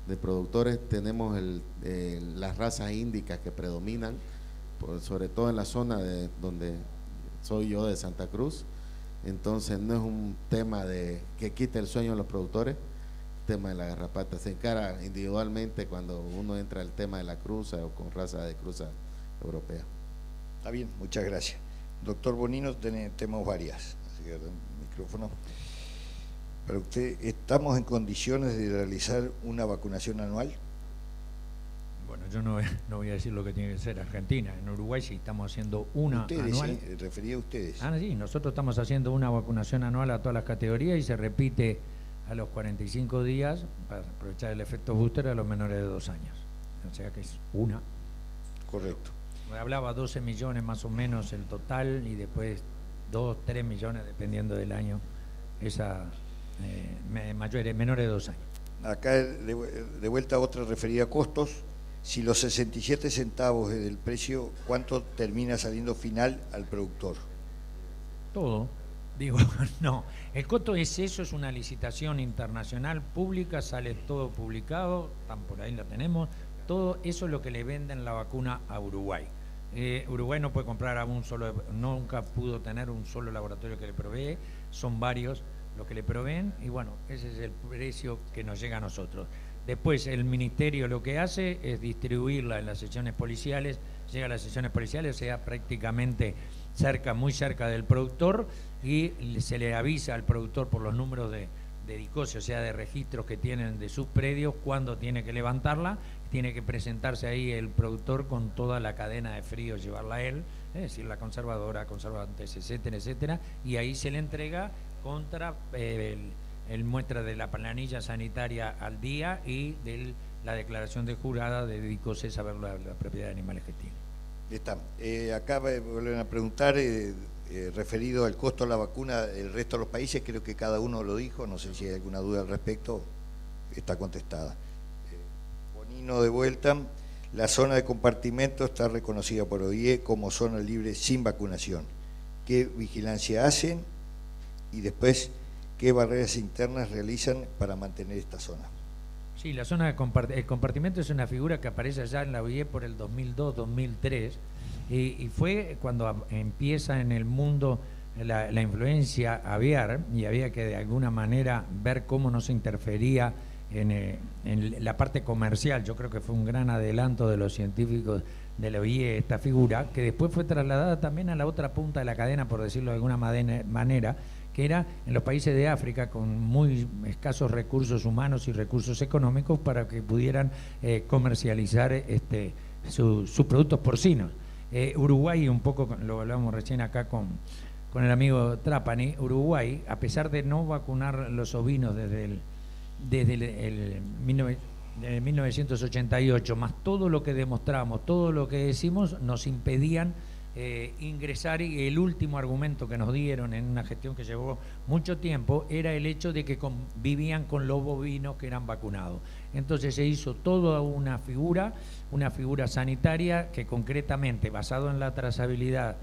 F: de productores. Tenemos las razas índicas que predominan, sobre todo en la zona donde soy yo de Santa Cruz, entonces no es un tema de que quite el sueño a los productores. El tema de la garrapata se encara individualmente cuando uno entra al tema de la cruza o con raza de cruza europea.
B: Está bien, muchas gracias. Doctor Bonino, tenemos varias. Así que el micrófono. Para usted, ¿estamos en condiciones de realizar una vacunación anual?
C: Bueno, yo no voy a decir lo que tiene que ser Argentina. En Uruguay sí estamos haciendo una
B: ustedes,
C: anual.
B: sí, refería a ustedes.
C: Sí, nosotros estamos haciendo una vacunación anual a todas las categorías y se repite a los 45 días para aprovechar el efecto booster a los menores de 2 años. O sea que es una.
B: Correcto.
C: Hablaba 12 millones más o menos el total y después 2, 3 millones dependiendo del año, esa menores de 2 años.
B: Acá de vuelta otra referida a costos. Si los 67 centavos es del precio, ¿cuánto termina saliendo final al productor?
C: Todo. Digo, no. El costo es eso, es una licitación internacional pública, sale todo publicado, por ahí lo tenemos. Todo eso es lo que le venden la vacuna a Uruguay. Uruguay no puede comprar a un solo, nunca pudo tener un solo laboratorio que le provee, son varios los que le proveen y bueno, ese es el precio que nos llega a nosotros. Después el ministerio lo que hace es distribuirla en las secciones policiales, llega a las secciones policiales, o sea, prácticamente muy cerca del productor y se le avisa al productor por los números de DICOSE, o sea, de registros que tienen de sus predios, cuándo tiene que levantarla, tiene que presentarse ahí el productor con toda la cadena de frío, llevarla a él, es decir, la conservadora, conservantes, etcétera, etcétera, y ahí se le entrega contra el muestra de la planilla sanitaria al día y de la declaración de jurada de DICOSE saber la propiedad de animales que tiene.
B: Está. Acá vuelven a preguntar, referido al costo de la vacuna del resto de los países, creo que cada uno lo dijo, no sé si hay alguna duda al respecto, está contestada. Bonino de vuelta, la zona de compartimento está reconocida por OIE como zona libre sin vacunación. ¿Qué vigilancia hacen? Y después, ¿qué barreras internas realizan para mantener esta zona?
C: Sí, la zona de el compartimento es una figura que aparece allá en la OIE por el 2002-2003 y fue cuando empieza en el mundo la influencia aviar y había que de alguna manera ver cómo no se interfería en la parte comercial. Yo creo que fue un gran adelanto de los científicos de la OIE esta figura, que después fue trasladada también a la otra punta de la cadena, por decirlo de alguna manera, que era en los países de África con muy escasos recursos humanos y recursos económicos para que pudieran comercializar sus productos porcinos. Uruguay, un poco lo hablábamos recién acá con el amigo Trapani, Uruguay, a pesar de no vacunar los ovinos desde 1988, más todo lo que demostramos, todo lo que decimos, nos impedían ingresar, y el último argumento que nos dieron en una gestión que llevó mucho tiempo era el hecho de que convivían con los bovinos que eran vacunados. Entonces se hizo toda una figura sanitaria que concretamente, basado en la trazabilidad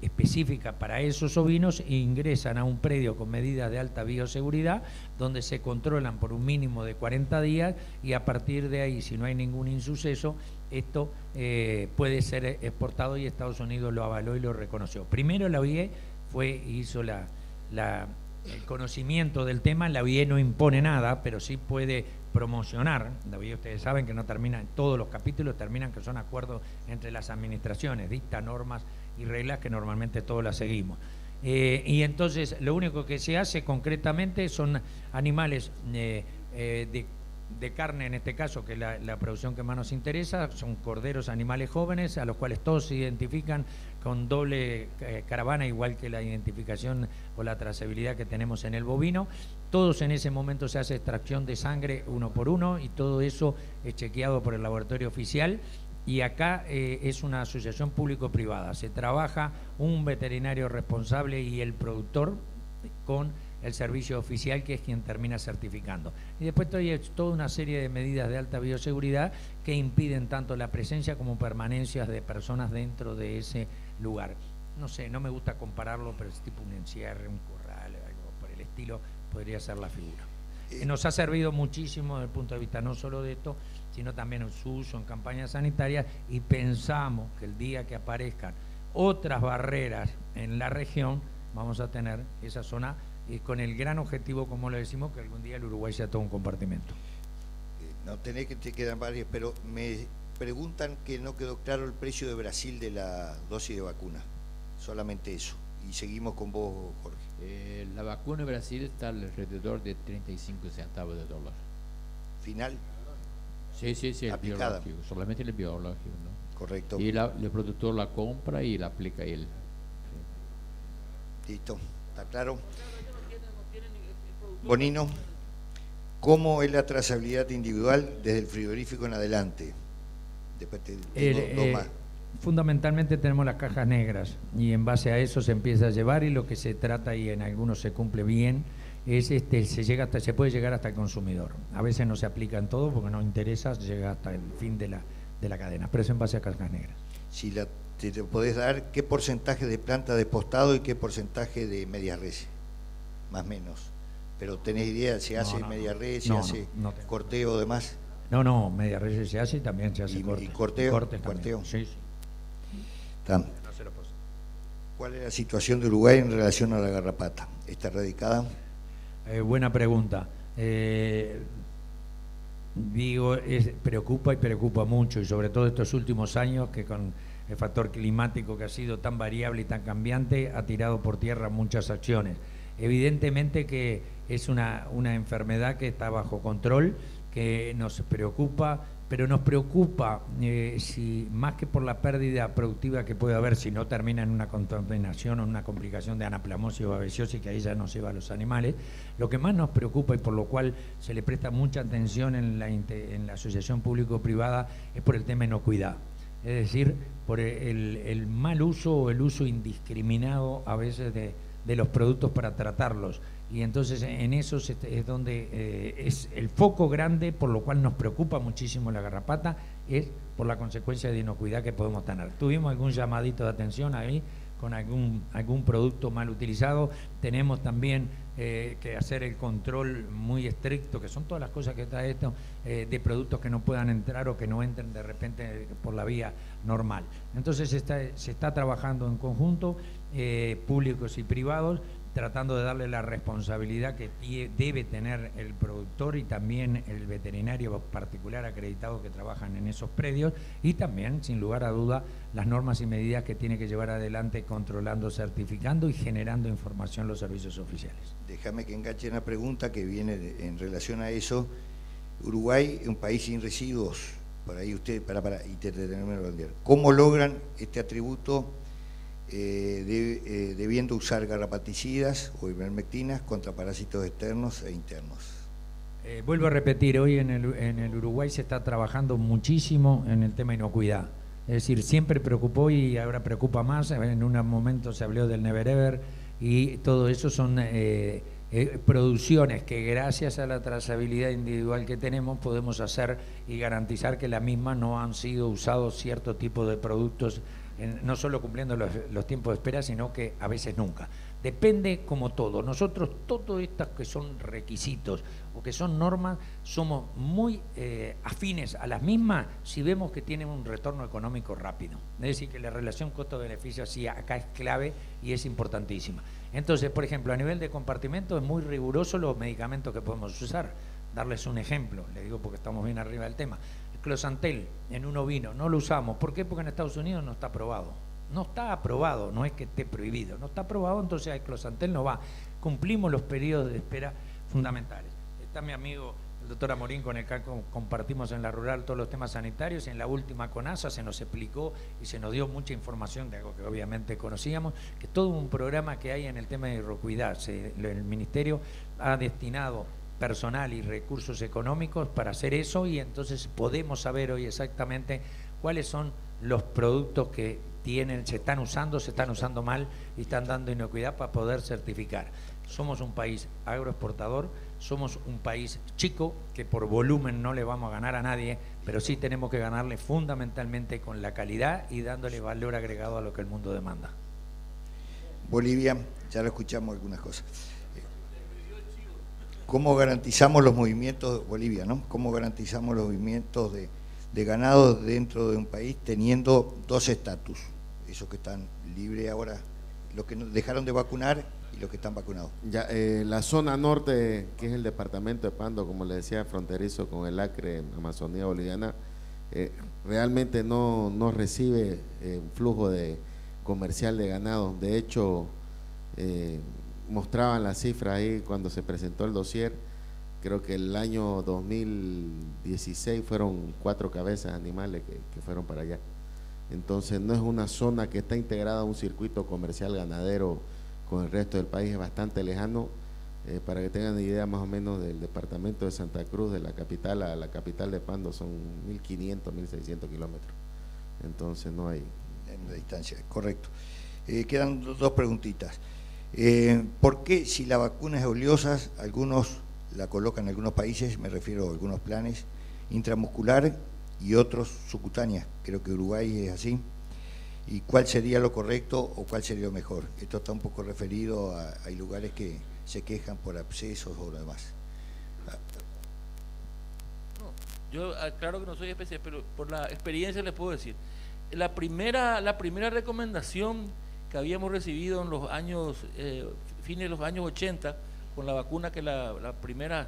C: específica para esos ovinos, ingresan a un predio con medidas de alta bioseguridad donde se controlan por un mínimo de 40 días y a partir de ahí, si no hay ningún insuceso, esto puede ser exportado y Estados Unidos lo avaló y lo reconoció. Primero la OIE hizo el conocimiento del tema. La OIE no impone nada, pero sí puede promocionar. La OIE, ustedes saben que no termina, todos los capítulos terminan que son acuerdos entre las administraciones, dicta normas y reglas que normalmente todos las seguimos. Y entonces lo único que se hace concretamente son animales de carne, en este caso, que es la producción que más nos interesa, son corderos, animales jóvenes, a los cuales todos se identifican con doble caravana, igual que la identificación o la trazabilidad que tenemos en el bovino. Todos en ese momento se hace extracción de sangre uno por uno y todo eso es chequeado por el laboratorio oficial. Y acá es una asociación público-privada, se trabaja un veterinario responsable y el productor con el servicio oficial, que es quien termina certificando. Y después hay toda una serie de medidas de alta bioseguridad que impiden tanto la presencia como permanencias de personas dentro de ese lugar. No sé, no me gusta compararlo, pero es tipo un encierre, un corral, algo por el estilo, podría ser la figura. Nos ha servido muchísimo desde el punto de vista no solo de esto, sino también en su uso en campañas sanitarias, y pensamos que el día que aparezcan otras barreras en la región, vamos a tener esa zona con el gran objetivo, como lo decimos, que algún día el Uruguay sea todo un compartimento.
B: No tenés que te quedan varias, pero me preguntan que no quedó claro el precio de Brasil de la dosis de vacuna. Solamente eso. Y seguimos con vos, Jorge.
A: La vacuna en Brasil está alrededor de 35 centavos de dólar.
B: ¿Final?
A: Sí, el
B: aplicada.
A: biológico, solamente el biológico, ¿no?
B: Correcto.
A: Y el productor la compra y la aplica él. Sí.
B: Listo, ¿está claro? Bonino, ¿cómo es la trazabilidad individual desde el frigorífico en adelante? Después te digo dos más.
C: Fundamentalmente tenemos las cajas negras y en base a eso se empieza a llevar, y lo que se trata, y en algunos se cumple bien, es se puede llegar hasta el consumidor. A veces no se aplica en todo porque no interesa, llega hasta el fin de la cadena, pero es en base a cajas negras.
B: Si te podés dar, ¿qué porcentaje de planta de postado y qué porcentaje de medias res? Más o menos. Pero ¿tenés idea? ¿Se hace media res? ¿Se hace corteo o demás?
C: No, media res se hace y también se hace corte.
B: ¿Y corteo?
C: ¿Corteo? Sí.
B: ¿Cuál es la situación de Uruguay en relación a la garrapata? ¿Está erradicada?
C: Buena pregunta. Preocupa mucho, y sobre todo estos últimos años, que con el factor climático que ha sido tan variable y tan cambiante, ha tirado por tierra muchas acciones. Evidentemente que es una enfermedad que está bajo control, que nos preocupa, pero nos preocupa si más que por la pérdida productiva que puede haber si no termina en una contaminación o una complicación de anaplasmosis o babesiosis, que ahí ya nos lleva a los animales. Lo que más nos preocupa y por lo cual se le presta mucha atención en la asociación público-privada es por el tema inocuidad. Es decir, por el mal uso o el uso indiscriminado a veces de los productos para tratarlos. Y entonces en eso es donde es el foco grande, por lo cual nos preocupa muchísimo la garrapata, es por la consecuencia de inocuidad que podemos tener. Tuvimos algún llamadito de atención ahí con algún producto mal utilizado. Tenemos también que hacer el control muy estricto, que son todas las cosas que está esto, de productos que no puedan entrar o que no entren de repente por la vía normal. Entonces se está trabajando en conjunto, públicos y privados, tratando de darle la responsabilidad que debe tener el productor y también el veterinario particular acreditado que trabajan en esos predios, y también, sin lugar a duda, las normas y medidas que tiene que llevar adelante controlando, certificando y generando información los servicios oficiales.
B: Déjame que enganche una pregunta que viene en relación a eso. Uruguay es un país sin residuos, por ahí usted, ¿cómo logran este atributo debiendo usar garrapaticidas o ivermectinas contra parásitos externos e internos?
C: Vuelvo a repetir, hoy en el Uruguay se está trabajando muchísimo en el tema inocuidad. Es decir, siempre preocupó y ahora preocupa más. En un momento se habló del Never Ever, y todo eso son producciones que gracias a la trazabilidad individual que tenemos podemos hacer y garantizar que la misma no han sido usados cierto tipo de productos, no solo cumpliendo los tiempos de espera, sino que a veces nunca. Depende como todo. Nosotros, todos estos que son requisitos o que son normas, somos muy afines a las mismas si vemos que tienen un retorno económico rápido. Es decir, que la relación costo-beneficio sí acá es clave y es importantísima. Entonces, por ejemplo, a nivel de compartimento es muy riguroso los medicamentos que podemos usar. Darles un ejemplo, le digo porque estamos bien arriba del tema. Closantel en un ovino no lo usamos. ¿Por qué? Porque en Estados Unidos no está aprobado. No está aprobado, no es que esté prohibido. No está aprobado, entonces el Closantel no va. Cumplimos los periodos de espera fundamentales. Está mi amigo el doctor Amorín, con el que compartimos en la rural todos los temas sanitarios, y en la última CONASA se nos explicó y se nos dio mucha información de algo que obviamente conocíamos, que todo un programa que hay en el tema de inocuidad. El Ministerio ha destinado personal y recursos económicos para hacer eso, y entonces podemos saber hoy exactamente cuáles son los productos que se están usando mal y están dando inocuidad para poder certificar. Somos un país agroexportador, somos un país chico que por volumen no le vamos a ganar a nadie, pero sí tenemos que ganarle fundamentalmente con la calidad y dándole valor agregado a lo que el mundo demanda.
B: Bolivia, ya lo escuchamos algunas cosas. ¿Cómo garantizamos los movimientos, Bolivia, ¿no? ¿Cómo garantizamos los movimientos de ganado dentro de un país teniendo dos estatus? esos que están libres ahora, los que dejaron de vacunar y los que están vacunados?
F: Ya, la zona norte, que es el departamento de Pando, como le decía, fronterizo con el Acre, Amazonía boliviana, realmente no recibe flujo comercial de ganado. De hecho, mostraban las cifras ahí cuando se presentó el dossier. Creo que el año 2016 fueron 4 cabezas animales que fueron para allá. Entonces no es una zona que está integrada a un circuito comercial ganadero con el resto del país, es bastante lejano. Para que tengan idea más o menos del departamento de Santa Cruz, de la capital a la capital de Pando, son 1.500, 1.600 kilómetros. Entonces no hay...
B: En la distancia, correcto. Quedan dos preguntitas. ¿Por qué si la vacuna es oleosa, algunos la colocan en algunos países, me refiero a algunos planes, intramuscular y otros subcutáneas? Creo que Uruguay es así. ¿Y cuál sería lo correcto o cuál sería lo mejor? Esto está un poco referido a hay lugares que se quejan por abscesos o lo demás.
D: No, yo claro que no soy especial, pero por la experiencia les puedo decir. La primera recomendación que habíamos recibido en los años, fines de los años 80, con la vacuna, que las primeras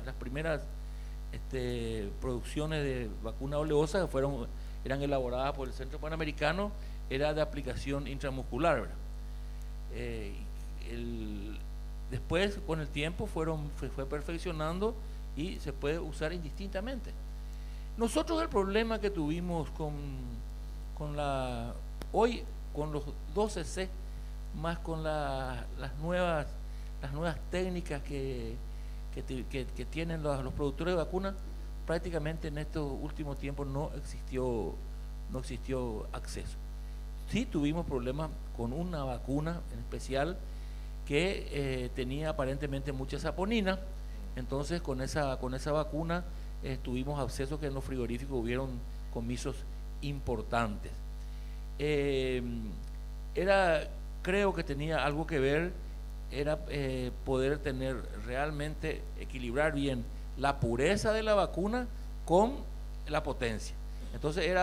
D: producciones de vacuna oleosa eran elaboradas por el Centro Panamericano, era de aplicación intramuscular, ¿verdad? Después, con el tiempo, se fue perfeccionando y se puede usar indistintamente. Nosotros el problema que tuvimos hoy con los 12C, más con las nuevas técnicas que tienen los productores de vacunas, prácticamente en estos últimos tiempos no existió acceso. Sí tuvimos problemas con una vacuna en especial que tenía aparentemente mucha saponina. Entonces con esa vacuna tuvimos acceso que en los frigoríficos hubieron comisos importantes. Creo que tenía algo que ver, era poder realmente equilibrar bien la pureza de la vacuna con la potencia. Entonces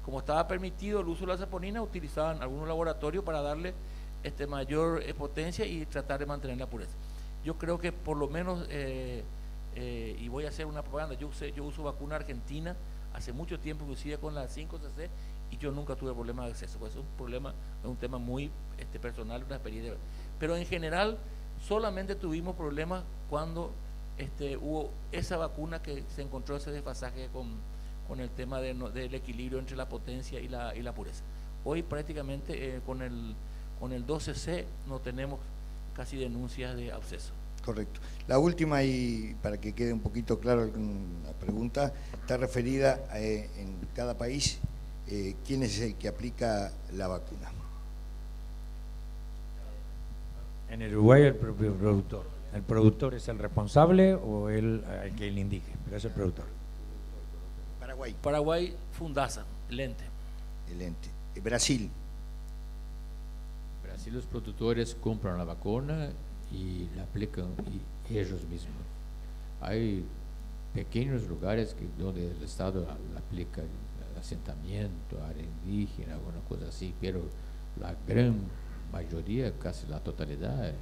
D: como estaba permitido el uso de la saponina, utilizaban algunos laboratorios para darle mayor potencia y tratar de mantener la pureza. Yo creo que por lo menos, y voy a hacer una propaganda, yo uso vacuna argentina hace mucho tiempo, inclusive con la 5cc, y yo nunca tuve problemas de acceso. Pues es un tema muy personal, una experiencia. Pero en general solamente tuvimos problemas cuando hubo esa vacuna que se encontró ese desfasaje con el tema del equilibrio entre la potencia y la pureza. Hoy prácticamente con el 12C no tenemos casi denuncias de absceso.
B: Correcto. La última, y para que quede un poquito claro la pregunta, está referida en cada país, ¿quién es el que aplica la vacuna?
C: En el Uruguay el propio productor. ¿El productor es el responsable o el que le indique? Pero es el productor.
D: Paraguay, Fundasa, el ente.
B: Brasil.
A: Brasil, los productores compran la vacuna y la aplican ellos mismos. Hay pequeños lugares donde el Estado la aplica, el asentamiento, área indígena, alguna cosa así, pero la gran mayoría, casi la totalidad,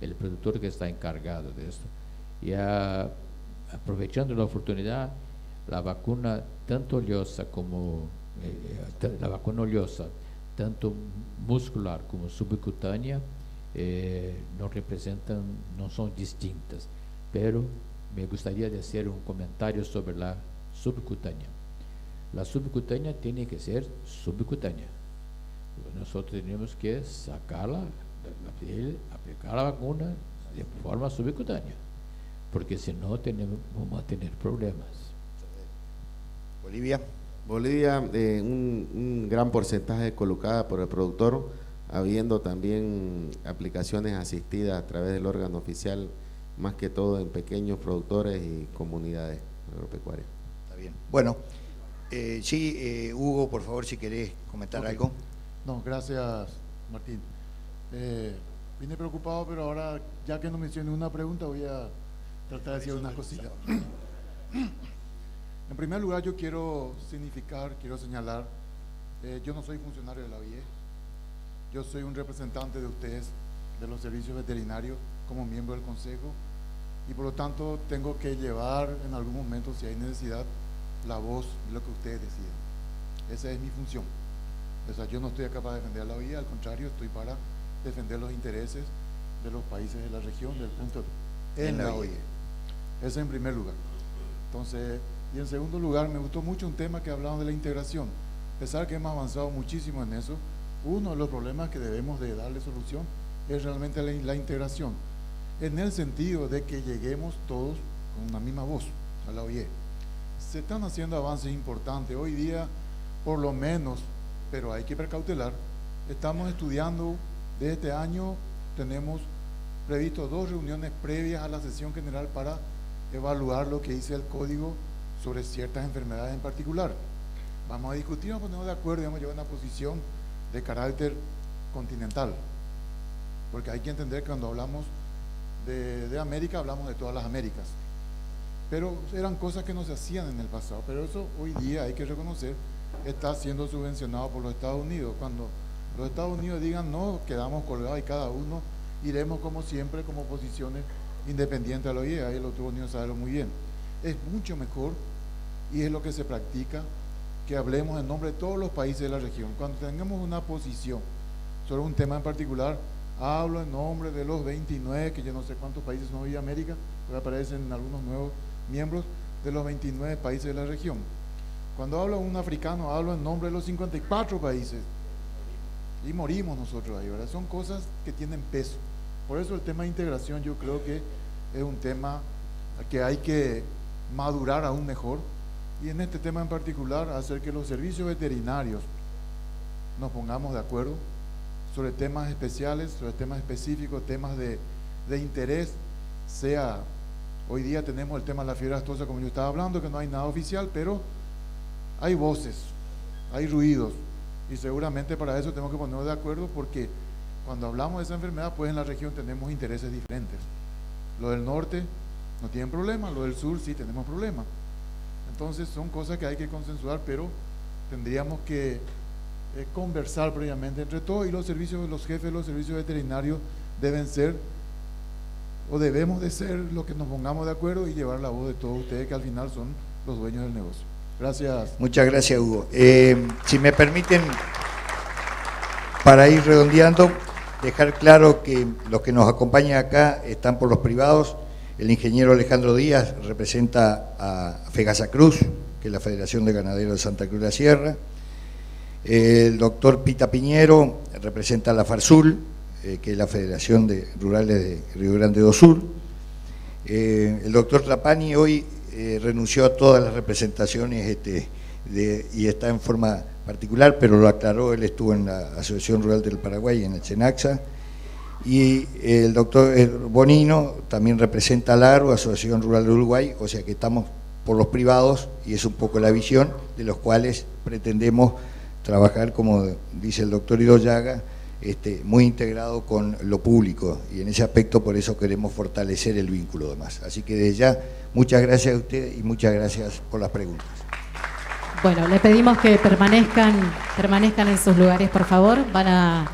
A: el productor que está encargado de esto. Y aprovechando la oportunidad, la vacuna tanto oleosa como la vacuna oleosa, tanto muscular como subcutánea, no son distintas, pero me gustaría hacer un comentario sobre la subcutánea. La subcutánea tiene que ser subcutánea. Nosotros tenemos que sacarla de la piel, aplicar la vacuna de forma subcutánea, porque si no vamos a tener problemas.
B: Bolivia,
F: un gran porcentaje colocada por el productor, habiendo también aplicaciones asistidas a través del órgano oficial, más que todo en pequeños productores y comunidades agropecuarias.
B: Está bien. Bueno, Hugo, por favor, si querés comentar algo.
E: No, gracias, Martín. Vine preocupado, pero ahora, ya que no mencioné una pregunta, voy a tratar de decir unas cosillas. En primer lugar, yo quiero señalar
G: Yo no soy funcionario de la OIE, yo soy un representante de ustedes, de los servicios veterinarios, como miembro del Consejo, y por lo tanto tengo que llevar en algún momento, si hay necesidad, la voz de lo que ustedes deciden. Esa es mi función. O sea, yo no estoy acá para defender a la OIE, al contrario, estoy para defender los intereses de los países de la región, del punto en la OIE. Eso en primer lugar. Entonces, y en segundo lugar, me gustó mucho un tema que hablaban de la integración. A pesar que hemos avanzado muchísimo en eso, uno de los problemas que debemos de darle solución es realmente la integración, en el sentido de que lleguemos todos con una misma voz a la OIE. Se están haciendo avances importantes. Hoy día, por lo menos, pero hay que precautelar, estamos estudiando, de este año tenemos previsto 2 reuniones previas a la sesión general para evaluar lo que dice el código sobre ciertas enfermedades en particular. Vamos a discutir, vamos a ponernos de acuerdo y vamos a llevar una posición de carácter continental, porque hay que entender que cuando hablamos de América, hablamos de todas las Américas, pero eran cosas que no se hacían en el pasado, pero eso hoy día hay que reconocer, está siendo subvencionado por los Estados Unidos. Cuando los Estados Unidos digan no, quedamos colgados y cada uno iremos como siempre, como posiciones independientes a la OIE. Ahí los Estados Unidos saben muy bien. Es mucho mejor, y es lo que se practica, que hablemos en nombre de todos los países de la región. Cuando tengamos una posición sobre un tema en particular, hablo en nombre de los 29, que yo no sé cuántos países son hoy en América, porque aparecen algunos nuevos miembros de los 29 países de la región. Cuando hablo un africano, hablo en nombre de los 54 países. Y morimos nosotros ahí, ¿verdad? Son cosas que tienen peso. Por eso el tema de integración yo creo que es un tema que hay que madurar aún mejor, y en este tema en particular hacer que los servicios veterinarios nos pongamos de acuerdo sobre temas especiales, sobre temas específicos, temas de interés. Sea, hoy día tenemos el tema de la fiebre aftosa, como yo estaba hablando, que no hay nada oficial, pero hay voces, hay ruidos, y seguramente para eso tenemos que ponernos de acuerdo, porque cuando hablamos de esa enfermedad, pues en la región tenemos intereses diferentes. Lo del norte no tienen problema, lo del sur sí tenemos problemas. Entonces son cosas que hay que consensuar, pero tendríamos que conversar previamente entre todos, y los jefes de los servicios veterinarios deben ser, o debemos de ser, los que nos pongamos de acuerdo y llevar la voz de todos ustedes, que al final son los dueños del negocio. Gracias.
B: Muchas gracias, Hugo. Si me permiten, para ir redondeando, dejar claro que los que nos acompañan acá están por los privados. El ingeniero Alejandro Díaz representa a Fegasa Cruz, que es la Federación de Ganaderos de Santa Cruz de la Sierra. El doctor Pita Piñero representa a la FARSUL, que es la Federación de Rurales de Río Grande do Sul. El doctor Trapani hoy renunció a todas las representaciones y está en forma particular, pero lo aclaró, él estuvo en la Asociación Rural del Paraguay, en el SENACSA. Y el doctor Bonino también representa a la ARU, Asociación Rural de Uruguay, o sea que estamos por los privados, y es un poco la visión de los cuales pretendemos trabajar, como dice el doctor Idoyaga, muy integrado con lo público, y en ese aspecto por eso queremos fortalecer el vínculo demás. Así que desde ya, muchas gracias a ustedes y muchas gracias por las preguntas.
H: Bueno, le pedimos que permanezcan en sus lugares, por favor. Van a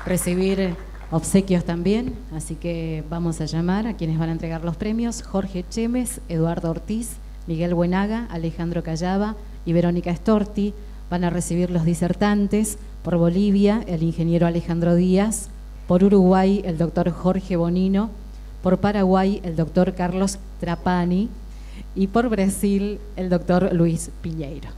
H: recibir obsequios también, así que vamos a llamar a quienes van a entregar los premios: Jorge Chemes, Eduardo Ortiz, Miguel Buenaga, Alejandro Callaba y Verónica Storti. Van a recibir los disertantes: por Bolivia, el ingeniero Alejandro Díaz; por Uruguay, el doctor Jorge Bonino; por Paraguay, el doctor Carlos Trapani; y por Brasil, el doctor Luis Piñeiro.